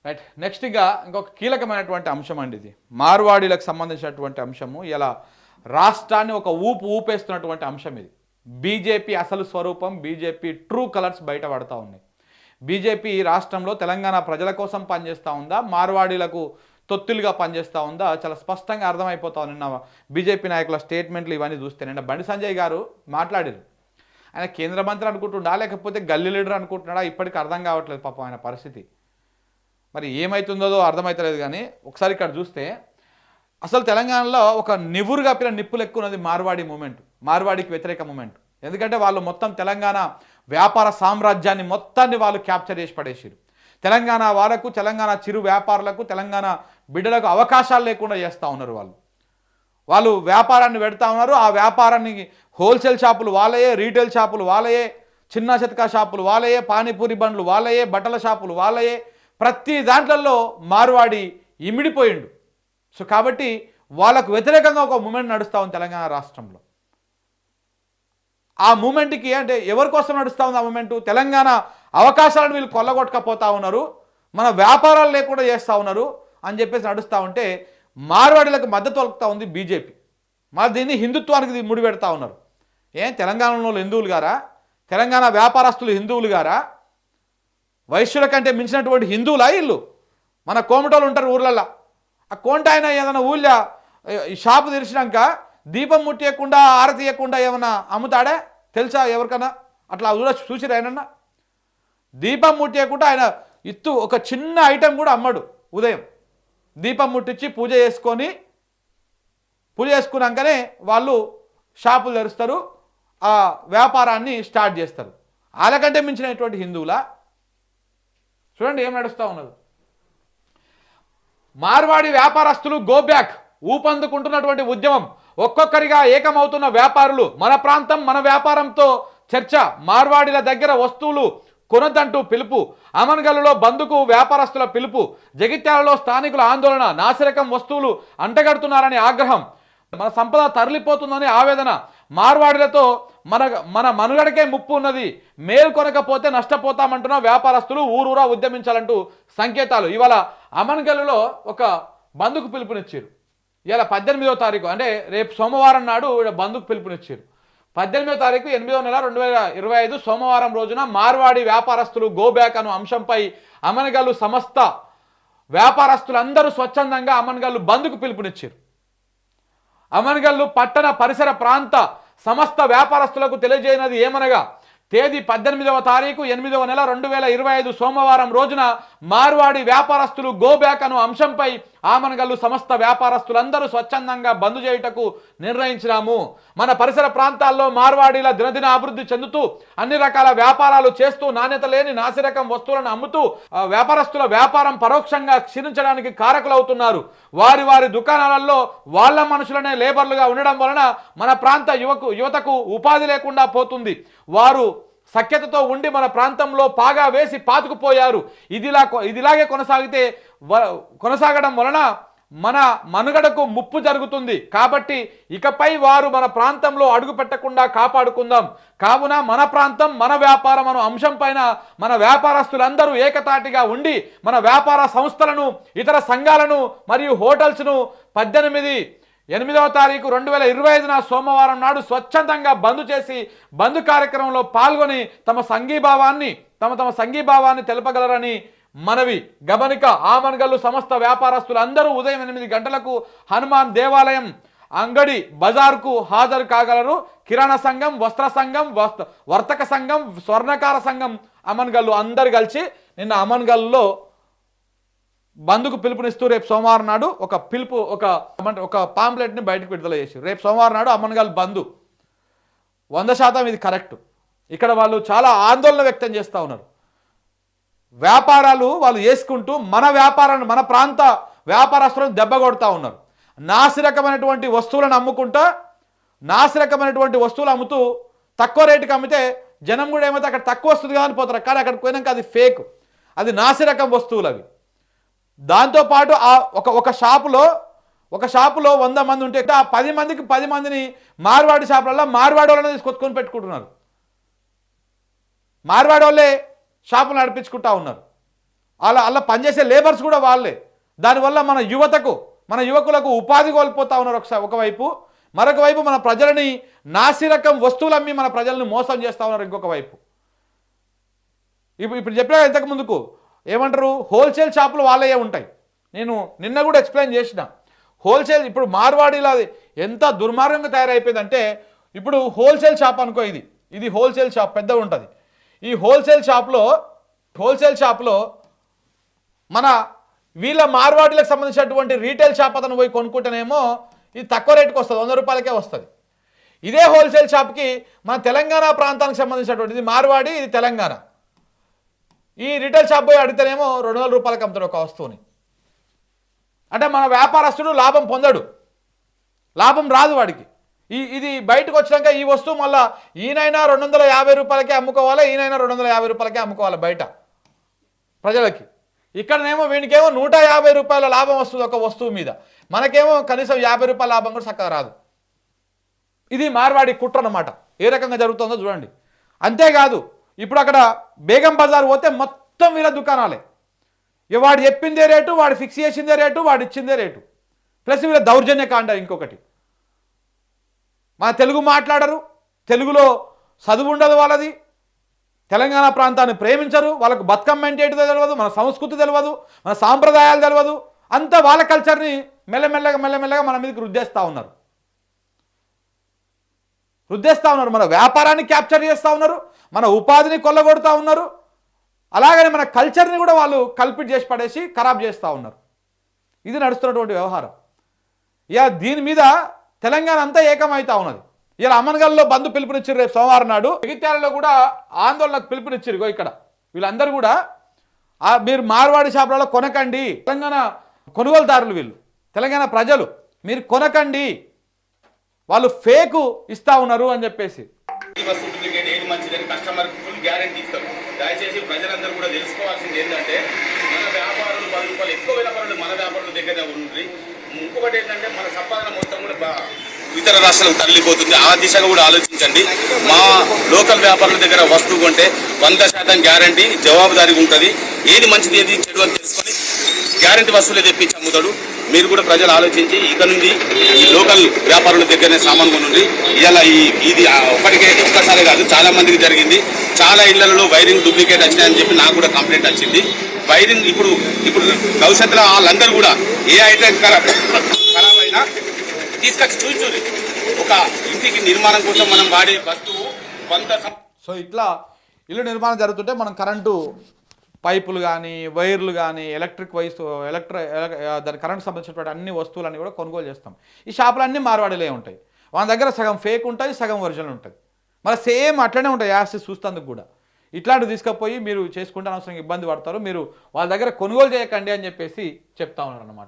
Right. నెక్స్ట్‌గా ఇంకొక కీలకమైనటువంటి అంశం అండి ఇది. మార్వాడీలకు సంబంధించినటువంటి అంశము. ఇలా రాష్ట్రాన్ని ఒక ఊపేస్తున్నటువంటి అంశం ఇది. బీజేపీ అసలు స్వరూపం, బీజేపీ ట్రూ కలర్స్ బయట పడతా ఉన్నాయి. బీజేపీ రాష్ట్రంలో తెలంగాణ ప్రజల కోసం పనిచేస్తూ ఉందా, మార్వాడీలకు తొత్తులుగా పనిచేస్తూ ఉందా, చాలా స్పష్టంగా అర్థమైపోతా ఉంది. నిన్న బీజేపీ నాయకుల స్టేట్మెంట్లు ఇవన్నీ చూస్తే నిన్న బండి సంజయ్ గారు మాట్లాడారు. ఆయన కేంద్ర మంత్రి అనుకుంటున్నా లేకపోతే గల్లీ లీడర్ అనుకుంటున్నాడా ఇప్పటికి అర్థం కావట్లేదు పాపం ఆయన పరిస్థితి. మరి ఏమవుతుందో అర్థమవుతలేదు. కానీ ఒకసారి ఇక్కడ చూస్తే అసలు తెలంగాణలో ఒక నివురు కప్పిన నిప్పులు ఎక్కువ ఉన్నది మార్వాడి మూమెంట్, మార్వాడికి వ్యతిరేక మూమెంట్. ఎందుకంటే వాళ్ళు మొత్తం తెలంగాణ వ్యాపార సామ్రాజ్యాన్ని మొత్తాన్ని వాళ్ళు క్యాప్చర్ చేసి పడేసారు. తెలంగాణ వాళ్ళకు, తెలంగాణ చిరు వ్యాపారులకు, తెలంగాణ బిడ్డలకు అవకాశాలు లేకుండా చేస్తూ ఉన్నారు. వాళ్ళు వ్యాపారాన్ని పెడతా ఉన్నారు. ఆ వ్యాపారాన్ని హోల్సేల్ షాపులు వాళ్ళయే, రీటైల్ షాపులు వాళ్ళయే, చిన్న చితకా షాపులు వాళ్ళయే, పానీపూరి బండ్లు వాళ్ళయే, బట్టల షాపులు వాళ్ళయే. ప్రతి దాంట్లలో మార్వాడి ఇమిడిపోయిండు. సో కాబట్టి వాళ్ళకు వ్యతిరేకంగా ఒక మూమెంట్ నడుస్తూ ఉంది తెలంగాణ రాష్ట్రంలో. ఆ మూమెంట్కి అంటే ఎవరి కోసం నడుస్తూ ఉంది ఆ మూమెంటు? తెలంగాణ అవకాశాలను వీళ్ళు కొల్లగొట్టకపోతా ఉన్నారు, మన వ్యాపారాలు లేకుండా చేస్తూ ఉన్నారు అని చెప్పేసి నడుస్తూ ఉంటే మార్వాడీలకు మద్దతు పలుకుతూ ఉంది బీజేపీ. మరి దీన్ని హిందుత్వానికి ముడి పెడతా ఉన్నారు. తెలంగాణలో హిందువులు గారా? తెలంగాణ వ్యాపారస్తులు హిందువులు గారా? వైశ్యుల కంటే మించినటువంటి హిందువులా ఇల్లు? మన కోమటోళ్ళు ఉంటారు ఊర్లల్లో. ఆ కోంట ఆయన ఏదైనా ఊళ్ళో షాపు తెరిచినాక దీపం ముట్టేయకుండా, ఆరతి ఇవ్వకుండా ఏమన్నా అమ్ముతాడే తెలుసా ఎవరికన్నా? అట్లా చూసిరా ఆయనన్నా? దీపం ముట్టేయకుండా ఆయన ఇత్తు ఒక చిన్న ఐటెం కూడా అమ్మడు. ఉదయం దీపం ముట్టించి పూజ చేసుకున్నాకనే వాళ్ళు షాపులు తెరుస్తారు, ఆ వ్యాపారాన్ని స్టార్ట్ చేస్తారు. వాళ్ళకంటే మించినటువంటి హిందువులా? చూడండి ఏం నడుస్తూ ఉన్నది. మార్వాడి వ్యాపారస్తులు గో బ్యాక్, ఊపందుకుంటున్నటువంటి ఉద్యమం, ఒక్కొక్కరిగా ఏకమవుతున్న వ్యాపారులు, మన ప్రాంతం మన వ్యాపారంతో చర్చ, మార్వాడీల దగ్గర వస్తువులు కొనొద్దంటూ పిలుపు, అమన్గల్లో బంధుకు వ్యాపారస్తుల పిలుపు, జగిత్యాలలో స్థానికుల ఆందోళన, నాసిరకం వస్తువులు అంటగడుతున్నారని ఆగ్రహం, మన సంపద తరలిపోతుందని ఆవేదన, మార్వాడీలతో మన మనుగడకే ముప్పు ఉన్నది, మేలు కొనకపోతే నష్టపోతామంటున్న వ్యాపారస్తులు ఊరూరా ఉద్యమించాలంటూ సంకేతాలు. ఇవాళ అమన్గల్లో ఒక బంధుకు పిలుపునిచ్చారు. ఇవాళ 18వ తారీఖు అంటే రేపు సోమవారం నాడు బంధుకు పిలుపునిచ్చారు. 18వ తారీఖు 8వ నెల 2025 సోమవారం రోజున మార్వాడి వ్యాపారస్తులు గో బ్యాక్ అను అంశంపై అమన్గల్ సమస్త వ్యాపారస్తులందరూ స్వచ్ఛందంగా అమన్గల్ బంధుకు పిలుపునిచ్చారు. అమన్గల్ పట్టణ పరిసర ప్రాంత సమస్త వ్యాపారస్తులకు తెలియజేయనది ఏమనగా, తేదీ 18వ తారీఖు 8వ నెల 2025 సోమవారం రోజున మార్వాడి వ్యాపారస్తులు గో బ్యాక్ అను అంశంపై ఆమన్గల్ సమస్త వ్యాపారస్తులందరూ స్వచ్ఛందంగా బంద్ చేయుటకు నిర్ణయించినాము. మన పరిసర ప్రాంతాల్లో మార్వాడీల దినదిన అభివృద్ధి చెందుతూ అన్ని రకాల వ్యాపారాలు చేస్తూ నాణ్యత లేని నాసిరకం వస్తువులను అమ్ముతూ వ్యాపారస్తుల వ్యాపారం పరోక్షంగా క్షీణించడానికి కారకులవుతున్నారు. వారి దుకాణాలలో వాళ్ళ మనుషులనే లేబర్లుగా ఉండడం వలన మన ప్రాంత యువతకు ఉపాధి లేకుండా పోతుంది. వారు సఖ్యతతో ఉండి మన ప్రాంతంలో పాగా వేసి పాతుకుపోయారు. ఇదిలాగే కొనసాగడం వలన మన మనుగడకు ముప్పు జరుగుతుంది. కాబట్టి ఇకపై వారు మన ప్రాంతంలో అడుగు పెట్టకుండా కాపాడుకుందాం. కావున మన ప్రాంతం మన వ్యాపారం అను అంశం పైన మన వ్యాపారస్తులందరూ ఏకతాటిగా ఉండి మన వ్యాపార సంస్థలను, ఇతర సంఘాలను మరియు హోటల్స్ను 8వ తారీఖు 2025 సోమవారం నాడు స్వచ్ఛందంగా బంద్ చేసి బంద్ కార్యక్రమంలో పాల్గొని తమ సంఘీభావాన్ని తెలపగలరని మనవి. గమనిక, ఆమన్గల్ సమస్త వ్యాపారస్తులు అందరూ ఉదయం 8 గంటలకు హనుమాన్ దేవాలయం అంగడి బజార్కు హాజరు కాగలరు. కిరాణా సంఘం, వస్త్ర సంఘం, వర్తక సంఘం, స్వర్ణకార సంఘం అమన్గల్ అందరు కలిసి నిన్న అమన్గల్లో బంధుకు పిలుపునిస్తూ రేపు సోమవారం నాడు ఒక పాంప్లెట్ని బయటకు విడుదల చేసి రేపు సోమవారం నాడు అమన్గల్ బంధు 100% ఇది కరెక్ట్. ఇక్కడ వాళ్ళు చాలా ఆందోళన వ్యక్తం చేస్తూ ఉన్నారు. వ్యాపారాలు వాళ్ళు చేసుకుంటూ మన వ్యాపారాన్ని, మన ప్రాంత వ్యాపారస్తులను దెబ్బ కొడతా ఉన్నారు. నాసిరకమైనటువంటి వస్తువులను అమ్ముకుంటా, నాసిరకమైనటువంటి వస్తువులు అమ్ముతూ తక్కువ రేటుకి అమ్మితే జనం కూడా ఏమైతే అక్కడ తక్కువ వస్తుంది కదా అని పోతారు. కానీ అక్కడికి పోయినాక అది ఫేక్, అది నాసిరకం వస్తువులు అవి. దాంతోపాటు ఒక షాపులో 100 మంది ఉంటే ఆ 10 మందికి 10 మందిని మార్వాడి షాపులలో మార్వాడి వాళ్ళని తీసుకొచ్చుకొని పెట్టుకుంటున్నారు. మార్వాడి వాళ్ళే షాపులు నడిపించుకుంటా ఉన్నారు. అలా పనిచేసే లేబర్స్ కూడా వాళ్ళే. దానివల్ల మన యువకులకు ఉపాధి కోల్పోతా ఉన్నారు ఒకవైపు. మరొక వైపు మన ప్రజలని నాసిరకం వస్తువులు అమ్మి మన ప్రజలను మోసం చేస్తూ ఉన్నారు ఇంకొక వైపు. ఇప్పుడు చెప్పినా ఇంతకు ముందుకు ఏమంటారు, హోల్సేల్ షాపులు వాళ్ళే ఉంటాయి. నేను నిన్న కూడా ఎక్స్ప్లెయిన్ చేసిన. హోల్సేల్ ఇప్పుడు మార్వాడీలో ఎంత దుర్మార్గంగా తయారైపోయిందంటే, ఇప్పుడు హోల్సేల్ షాప్ అనుకో, ఇది హోల్సేల్ షాప్ పెద్దగా ఉంటుంది. ఈ హోల్సేల్ షాప్లో మన వీళ్ళ మార్వాడీలకు సంబంధించినటువంటి రీటైల్ షాప్ అతను పోయి కొనుక్కుంటేనేమో ఇది తక్కువ రేటుకి వస్తుంది, 100 రూపాయలకే వస్తుంది. ఇదే హోల్సేల్ షాప్కి మన తెలంగాణ ప్రాంతానికి సంబంధించినటువంటి, ఇది మార్వాడి, ఇది తెలంగాణ, ఈ రీటైల్ షాప్ పోయి అడిగితేనేమో 200 రూపాయలకి అమ్ముతాడు ఒక వస్తువుని. అంటే మన వ్యాపారస్తుడు లాభం పొందడు, లాభం రాదు వాడికి. ఇది బయటకు వచ్చినాక ఈ వస్తువు మళ్ళీ ఈయనైనా 250 రూపాయలకే అమ్ముకోవాలి, ఈయనైనా 250 రూపాయలకే అమ్ముకోవాలి బయట ప్రజలకి. ఇక్కడనేమో వీనికేమో 150 రూపాయల లాభం వస్తుంది ఒక వస్తువు మీద, మనకేమో కనీసం 50 రూపాయల లాభం కూడా చక్కగా రాదు. ఇది మార్వాడి కుట్ర అన్నమాట. ఏ రకంగా జరుగుతుందో చూడండి. అంతేకాదు, ఇప్పుడు అక్కడ బేగం బజార్ పోతే మొత్తం వీళ్ళ దుకాణాలే. వాడు చెప్పిందే రేటు, వాడు ఫిక్స్ చేసిందే రేటు, వాడు ఇచ్చిందే రేటు. ప్లస్ వీళ్ళ దౌర్జన్య కాండ ఇంకొకటి. మన తెలుగు మాట్లాడరు, తెలుగులో చదువు ఉండదు వాళ్ళది, తెలంగాణ ప్రాంతాన్ని ప్రేమించరు, వాళ్ళకు బతుకమ్మ అంటే ఏంటో తెలియదు, మన సంస్కృతి తెలియదు, మన సాంప్రదాయాలు తెలియదు. అంతా వాళ్ళ కల్చర్ని మెల్లమెల్లగా మన మీదకి రుద్దేస్తూ ఉన్నారు. మన వ్యాపారాన్ని క్యాప్చర్ చేస్తూ ఉన్నారు, మన ఉపాధిని కొల్లగొడుతూ ఉన్నారు. అలాగనే మన కల్చర్ని కూడా వాళ్ళు కల్పిట్ చేసి పడేసి ఖరాబ్ చేస్తూ ఉన్నారు. ఇది నడుస్తున్నటువంటి వ్యవహారం. ఇక దీని మీద తెలంగాణ అంతా ఏకమవుతా ఉన్నది. ఇలా అమన్గల్లో బంధు పిలుపునిచ్చారు. రేపు సోమవారం నాడు జగిత్యాలలో కూడా ఆందోళనకు పిలుపునిచ్చారు. ఇక్కడ వీళ్ళందరూ కూడా మీరు మార్వాడి షాపులలో కొనకండి, తెలంగాణ కొనుగోలుదారులు వీళ్ళు, తెలంగాణ ప్రజలు మీరు కొనకండి, వాళ్ళు ఫేకు ఇస్తా ఉన్నారు అని చెప్పేసి. దయచేసి ప్రజలందరూ కూడా తెలుసుకోవాల్సింది ఏంటంటే, మన వ్యాపారులు 10 రూపాయలు ఎక్కువ వ్యాపారులు మన వ్యాపారుల దగ్గర ఉంది. ఇంకొకటి ఏంటంటే, మన సంపాదన మొత్తం కూడా ఇతర రాష్ట్రాలకు తరలిపోతుంది. ఆ దిశగా కూడా ఆలోచించండి. మా లోకల్ వ్యాపారుల దగ్గర వస్తువు కొంటే 100% గ్యారంటీ, జవాబుదారీగా ఉంటుంది. ఏది మంచిది ఏది చెడు అని తెలుసుకొని గ్యారంటీ వస్తువులే తెప్పించి అమ్ముతాడు. మీరు కూడా ప్రజలు ఆలోచించి ఇక నుండి ఈ లోకల్ వ్యాపారుల దగ్గరనే సామాన్ కొనుండి. ఇలా ఇది ఒక్కసారి కాదు, చాలా మందికి జరిగింది. చాలా ఇళ్లలో వైరింగ్ డూప్లికేట్ వచ్చినాయని చెప్పి నాకు కూడా కంప్లైంట్ వచ్చింది. వైరింగ్ ఇప్పుడు భవిష్యత్తులో వాళ్ళందరూ కూడా ఏ ఐటమ్ ఖరాబ్ అయినా తీసుకొచ్చి చూసి ఒక ఇంటికి నిర్మాణం కోసం మనం వాడే వస్తువు కొంత. సో ఇట్లా ఇల్లు నిర్మాణం జరుగుతుంటే మనం కరెంటు పైపులు కానీ, వైర్లు కానీ, దాని కరెంట్ సంబంధించినటువంటి అన్ని వస్తువులన్నీ కూడా కొనుగోలు చేస్తాం. ఈ షాపులన్నీ మార్వాడిలే ఉంటాయి. వాళ్ళ దగ్గర సగం ఫేక్ ఉంటుంది, సగం ఒరిజినల్ ఉంటుంది. మరి సేమ్ అట్లనే ఉంటాయి యాసిస్ చూస్తేందుకు కూడా. ఇట్లాంటివి తీసుకుపోయి మీరు చేసుకుంటే అనవసరంగా ఇబ్బంది పడతారు. మీరు వాళ్ళ దగ్గర కొనుగోలు చేయకండి అని చెప్పేసి చెప్తా ఉన్నారు అన్నమాట.